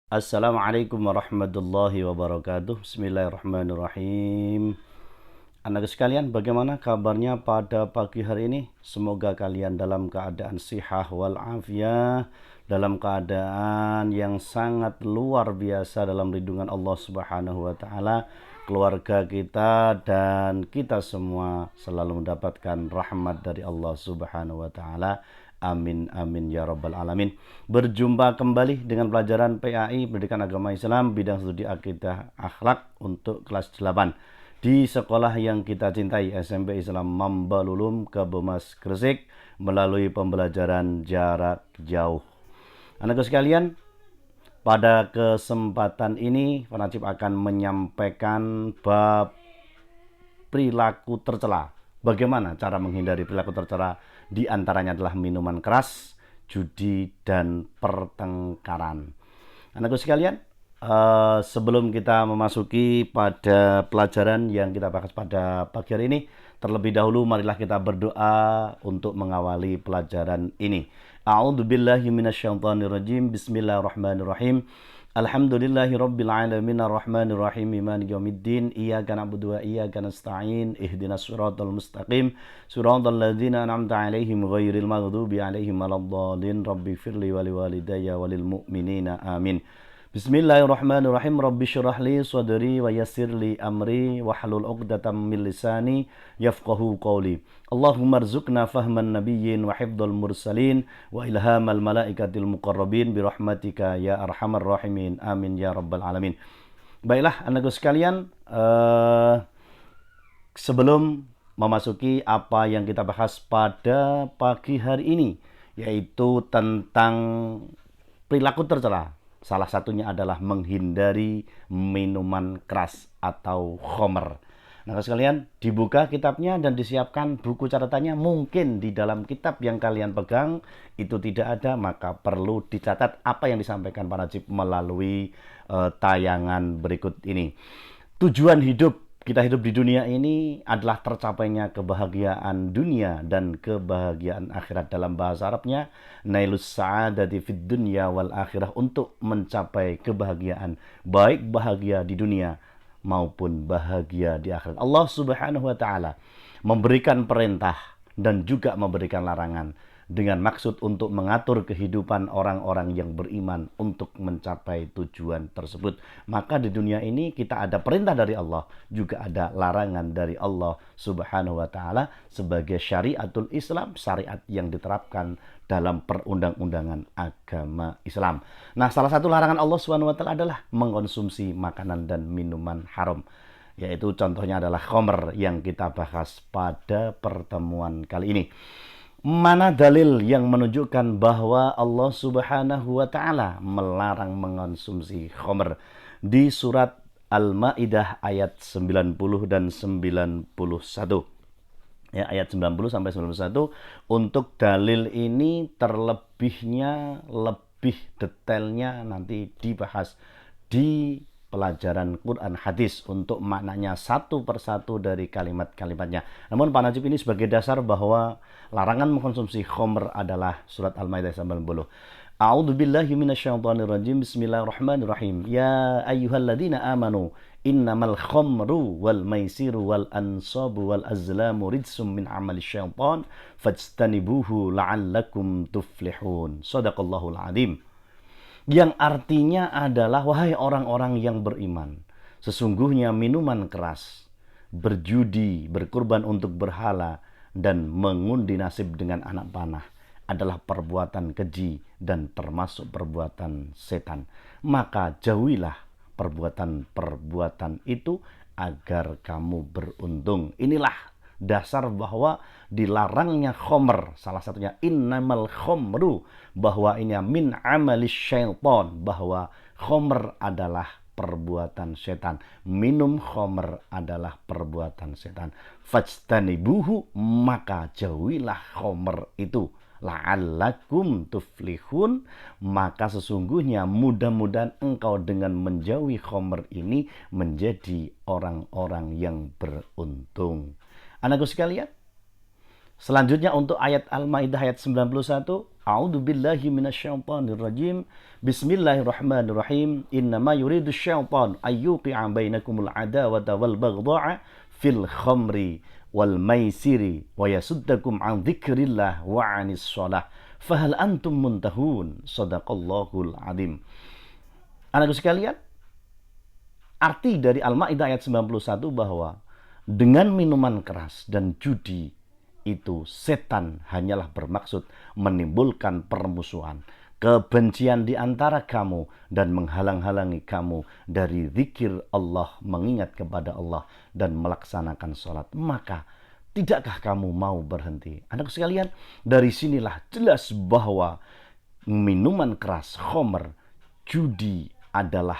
Assalamualaikum warahmatullahi wabarakatuh. Bismillahirrahmanirrahim. Anak sekalian, bagaimana kabarnya pada pagi hari ini? Semoga kalian dalam keadaan sihah wal afiyah, dalam keadaan yang sangat luar biasa dalam lindungan Allah Subhanahu wa taala. Keluarga kita dan kita semua selalu mendapatkan rahmat dari Allah Subhanahu wa taala. Amin amin ya rabbal alamin. Berjumpa kembali dengan pelajaran PAI Pendidikan Agama Islam bidang studi akidah akhlak untuk kelas 8 di sekolah yang kita cintai, SMP Islam Mambalulum Kabumas Gresik, melalui pembelajaran jarak jauh. Anak sekalian, pada kesempatan ini Pak akan menyampaikan bab perilaku tercela. Bagaimana cara menghindari perilaku tercela? Di antaranya adalah minuman keras, judi, dan pertengkaran. Anakku sekalian, sebelum kita memasuki pada pelajaran yang kita bahas pada pagi hari ini, terlebih dahulu marilah kita berdoa untuk mengawali pelajaran ini. A'udzubillahi minasyaitonirrajim. Bismillahirrahmanirrahim. Alhamdulillahi rabbil alamin arrahmanir rahim maliki yaumiddin iyyaka na'budu wa iyyaka nasta'in ihdinas siratal mustaqim siratal ladzina an'amta 'alaihim ghairil maghdubi 'alaihim waladdallin rabbighfirli wa liwalidayya walil mu'minina amin. Bismillahirrahmanirrahim. Rabbi syrah li sadri wa yassir li amri wahlul 'uqdatam min lisani yafqahu qawli. Allahumma rzuqna fahman nabiyyin wa hifdzal mursalin wa ilhamal malaikatil muqarrabin birahmatika ya arhamar rahimin. Amin ya rabbal alamin. Baiklah anakku sekalian, sebelum memasuki apa yang kita bahas pada pagi hari ini, yaitu tentang perilaku tercela. Salah satunya adalah menghindari minuman keras atau khamr. Nah, sekalian, dibuka kitabnya dan disiapkan buku catatannya. Mungkin di dalam kitab yang kalian pegang itu tidak ada, maka perlu dicatat apa yang disampaikan Pak Najib melalui tayangan berikut ini. Tujuan hidup kita hidup di dunia ini adalah tercapainya kebahagiaan dunia dan kebahagiaan akhirat. Dalam bahasa Arabnya, nailus sa'adati fid dunya wal akhirah, untuk mencapai kebahagiaan, baik bahagia di dunia maupun bahagia di akhirat. Allah Subhanahu wa taala memberikan perintah dan juga memberikan larangan dengan maksud untuk mengatur kehidupan orang-orang yang beriman untuk mencapai tujuan tersebut. Maka di dunia ini kita ada perintah dari Allah, juga ada larangan dari Allah Subhanahu wa taala sebagai syariatul Islam, syariat yang diterapkan dalam perundang-undangan agama Islam. Nah, salah satu larangan Allah Subhanahu wa taala adalah mengkonsumsi makanan dan minuman haram. Yaitu contohnya adalah khamr yang kita bahas pada pertemuan kali ini. Mana dalil yang menunjukkan bahwa Allah Subhanahu wa taala melarang mengonsumsi khamr? Di surat Al-Maidah ayat 90 dan 91. Ya, ayat 90 sampai 91. Untuk dalil ini terlebihnya, lebih detailnya nanti dibahas di pelajaran Quran hadis untuk maknanya satu persatu dari kalimat-kalimatnya. Namun Pak Najib ini sebagai dasar bahwa larangan mengkonsumsi khamr adalah surat Al-Maidah 90. A'udzu billahi minasyaitonir rajim. Bismillahirrahmanirrahim. Ya ayyuhalladzina amanu innamal khamru wal maisiru wal ansabu wal azlamu rijsum min amali syaitan fajtanibuhu la'allakum tuflihun. Shadaqallahul adzim. Yang artinya adalah, wahai orang-orang yang beriman, sesungguhnya minuman keras, berjudi, berkurban untuk berhala, dan mengundi nasib dengan anak panah adalah perbuatan keji dan termasuk perbuatan setan. Maka jauhilah perbuatan-perbuatan itu agar kamu beruntung. Inilah dasar bahwa dilarangnya khamr, salah satunya innamal khamru, bahwa ini min amalis syaitan, bahwa khamr adalah perbuatan setan, minum khamr adalah perbuatan setan. Fajtanibuhu, maka jauhilah khamr itu, la'allakum tuflihun, maka sesungguhnya mudah-mudahan engkau dengan menjauhi khamr ini menjadi orang-orang yang beruntung. Anakku sekalian, Selanjutnya untuk ayat Al-Maidah ayat 91, A'udzu billahi minasyaitonir rajim. Bismillahirrahmanirrahim. Innama yuridu syaitan ayyuqi'a bainakumul adawata wal baghdha'a fil khamri wal maisiri wa yasuddakum an dzikrillah wa 'anis shalah. Fahal antum muntahun? Shadaqallahul adzim. Anakku sekalian, arti dari Al-Maidah ayat 91 bahwa dengan minuman keras dan judi itu setan hanyalah bermaksud menimbulkan permusuhan, kebencian di antara kamu dan menghalang-halangi kamu dari zikir Allah, mengingat kepada Allah dan melaksanakan sholat. Maka tidakkah kamu mau berhenti? Anak sekalian, dari sinilah jelas bahwa minuman keras, khamr, judi adalah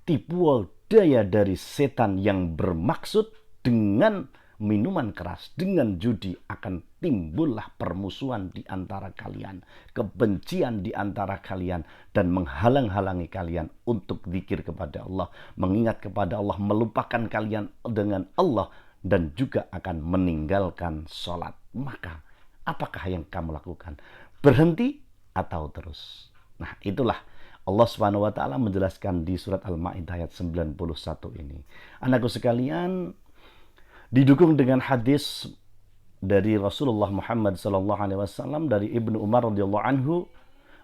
tipu daya dari setan yang bermaksud dengan minuman keras, dengan judi akan timbullah permusuhan di antara kalian, kebencian di antara kalian, dan menghalang-halangi kalian untuk zikir kepada Allah, mengingat kepada Allah, melupakan kalian dengan Allah, dan juga akan meninggalkan sholat. Maka apakah yang kamu lakukan? Berhenti atau terus? Nah, itulah Allah Subhanahu wa taala menjelaskan di surat Al-Maidah ayat 91 ini. Anakku sekalian, didukung dengan hadis dari Rasulullah Muhammad sallallahu alaihi wasallam dari Ibnu Umar radhiyallahu anhu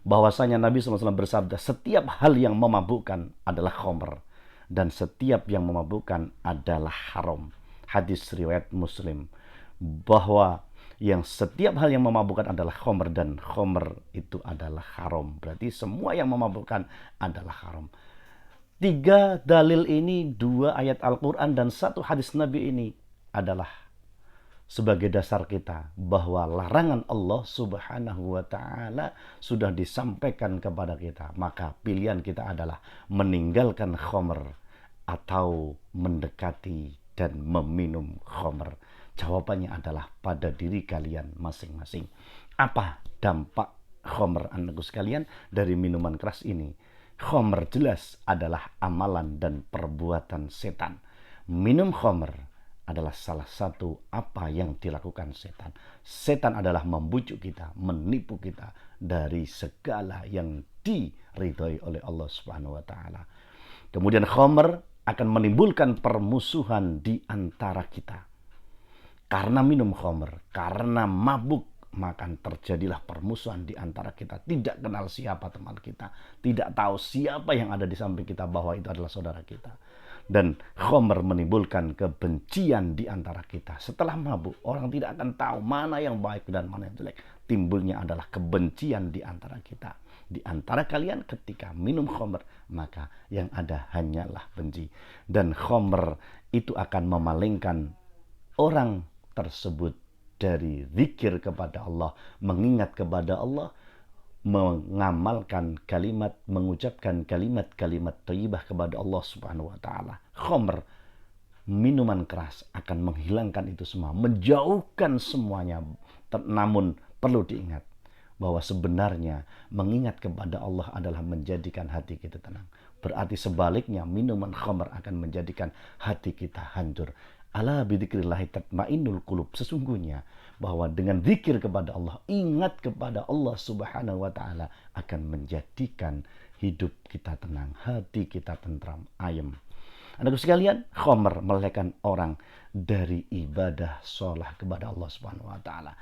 bahwasanya Nabi SAW bersabda, setiap hal yang memabukkan adalah khamr dan setiap yang memabukkan adalah haram. Hadis riwayat Muslim, bahwa yang setiap hal yang memabukkan adalah khamr dan khamr itu adalah haram. Berarti semua yang memabukkan adalah haram. 3 dalil ini, 2 ayat Al-Quran dan 1 hadis Nabi ini adalah sebagai dasar kita bahwa larangan Allah Subhanahu wa taala sudah disampaikan kepada kita. Maka pilihan kita adalah meninggalkan khamr atau mendekati dan meminum khamr. Jawabannya adalah pada diri kalian masing-masing. Apa dampak khamr, anakku sekalian, dari minuman keras ini? Khamr jelas adalah amalan dan perbuatan setan. Minum khamr adalah salah satu apa yang dilakukan setan. Setan adalah membujuk kita, menipu kita dari segala yang diridhoi oleh Allah Subhanahu wa taala. Kemudian khamr akan menimbulkan permusuhan di antara kita. Karena minum khamr, karena mabuk, maka terjadilah permusuhan di antara kita. Tidak kenal siapa teman kita, tidak tahu siapa yang ada di samping kita, bahwa itu adalah saudara kita. Dan khamr menimbulkan kebencian di antara kita. Setelah mabuk, orang tidak akan tahu mana yang baik dan mana yang jelek. Timbulnya adalah kebencian di antara kita. Di antara kalian ketika minum khamr, maka yang ada hanyalah benci. Dan khamr itu akan memalingkan orang tersebut dari zikir kepada Allah, mengingat kepada Allah, mengamalkan kalimat, mengucapkan kalimat-kalimat thayyibah kepada Allah Subhanahu wa taala. Khamr, minuman keras, akan menghilangkan itu semua, menjauhkan semuanya. Namun perlu diingat bahwa sebenarnya mengingat kepada Allah adalah menjadikan hati kita tenang. Berarti sebaliknya, minuman khamr akan menjadikan hati kita hancur. Ala bidzikrillahi tatmainnul qulub. Sesungguhnya bahwa dengan zikir kepada Allah, ingat kepada Allah Subhanahu wa taala, akan menjadikan hidup kita tenang, hati kita tentram, ayem. Anakku sekalian, khamr melelehkan orang dari ibadah sholat kepada Allah Subhanahu wa taala.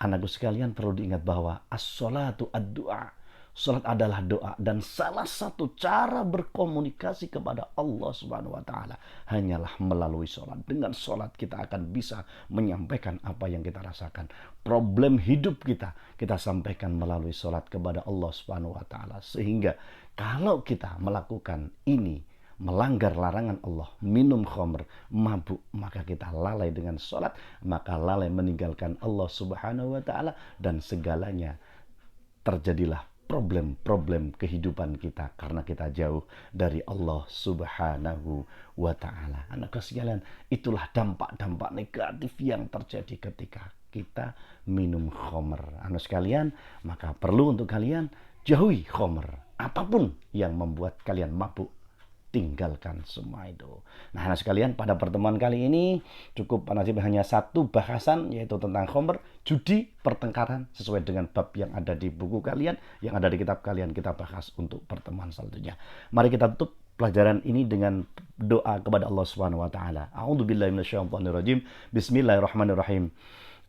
Anakku sekalian, perlu diingat bahwa as-sholatu ad-du'a. Salat adalah doa, dan salah satu cara berkomunikasi kepada Allah Subhanahu wa taala hanyalah melalui salat. Dengan salat kita akan bisa menyampaikan apa yang kita rasakan. Problem hidup kita sampaikan melalui salat kepada Allah Subhanahu wa taala. Sehingga kalau kita melakukan ini, melanggar larangan Allah, minum khamr, mabuk, maka kita lalai dengan salat, maka lalai meninggalkan Allah Subhanahu wa taala, dan segalanya terjadilah problem-problem kehidupan kita karena kita jauh dari Allah Subhanahu wa taala. Anak sekalian, itulah dampak-dampak negatif yang terjadi ketika kita minum khamr. Anak sekalian, maka perlu untuk kalian jauhi khamr. Apapun yang membuat kalian mabuk, tinggalkan semua itu. Nah, anak sekalian, pada pertemuan kali ini cukup Pak Najib hanya satu bahasan, yaitu tentang khomer, judi, pertengkaran, sesuai dengan bab yang ada di buku kalian, yang ada di kitab kalian, kita bahas untuk pertemuan selanjutnya. Mari kita tutup pelajaran ini dengan doa kepada Allah Subhanahu wa taala. A'udzubillahi minasyaitonirrajim. Bismillahirrahmanirrahim.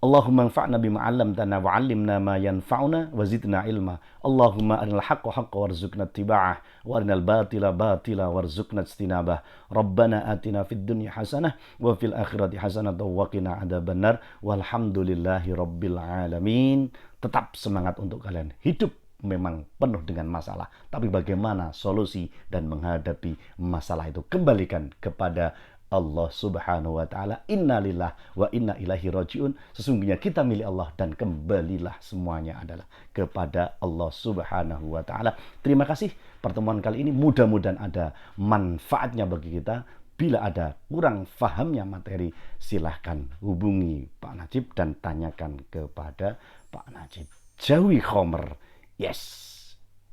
Allahumma anfa'na bima 'allamtana wa 'allimna ma yanfa'una wa zidna ilma. Allahumma arinal haqqa haqqan warzuqna ittiba'ah wa arinal batila batila warzuqna ijtinabah. Rabbana atina fid dunya hasanah wa fil akhirati hasanah wa qina adzabannar. Walhamdulillahi rabbil alamin. Tetap semangat untuk kalian. Hidup memang penuh dengan masalah, tapi bagaimana solusi dan menghadapi masalah itu, kembalikan kepada Allah Subhanahu wa taala. Innalillah wa inna ilaihi rajiun. Sesungguhnya kita milik Allah dan kembalilah semuanya adalah kepada Allah Subhanahu wa taala. Terima kasih pertemuan kali ini, mudah-mudahan ada manfaatnya bagi kita. Bila ada kurang fahamnya materi, silahkan hubungi Pak Najib dan tanyakan kepada Pak Najib. Jauhi khomer. Yes.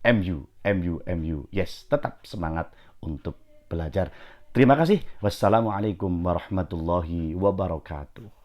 MU. Yes, tetap semangat untuk belajar. Terima kasih. Wassalamualaikum warahmatullahi wabarakatuh.